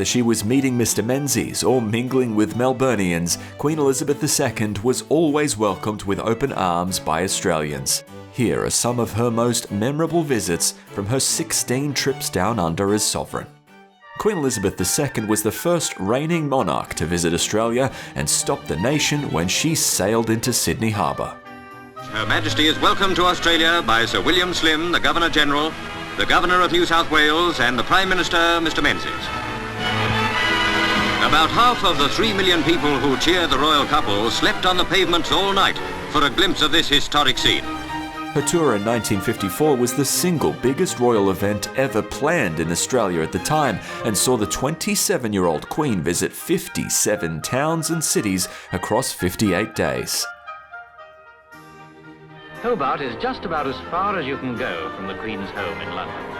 Whether she was meeting Mr. Menzies or mingling with Melburnians, Queen Elizabeth II was always welcomed with open arms by Australians. Here are some of her most memorable visits from her 16 trips down under as sovereign. Queen Elizabeth II was the first reigning monarch to visit Australia and stop the nation when she sailed into Sydney Harbour. Her Majesty is welcomed to Australia by Sir William Slim, the Governor-General, the Governor of New South Wales and the Prime Minister, Mr. Menzies. About half of the 3 million people who cheered the royal couple slept on the pavements all night for a glimpse of this historic scene. Her tour in 1954 was the single biggest royal event ever planned in Australia at the time and saw the 27-year-old Queen visit 57 towns and cities across 58 days. Hobart is just about as far as you can go from the Queen's home in London.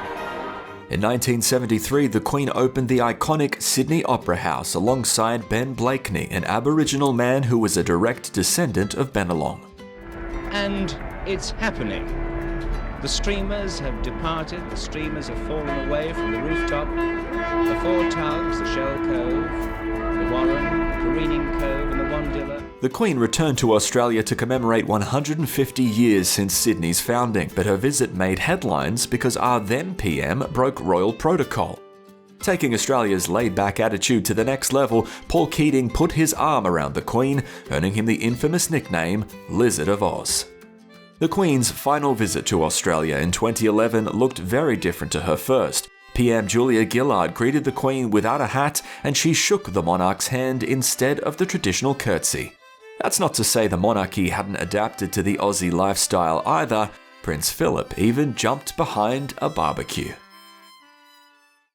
In 1973, the Queen opened the iconic Sydney Opera House alongside Ben Blakeney, an Aboriginal man who was a direct descendant of Bennelong. And it's happening. The streamers have departed, the streamers have fallen away from the rooftop. The four tugs, the Shell Cove, the Warren, the Careening Cove and the Wandilla. The Queen returned to Australia to commemorate 150 years since Sydney's founding, but her visit made headlines because our then PM broke royal protocol. Taking Australia's laid-back attitude to the next level, Paul Keating put his arm around the Queen, earning him the infamous nickname Lizard of Oz. The Queen's final visit to Australia in 2011 looked very different to her first. PM Julia Gillard greeted the Queen without a hat, and she shook the monarch's hand instead of the traditional curtsy. That's not to say the monarchy hadn't adapted to the Aussie lifestyle either. Prince Philip even jumped behind a barbecue.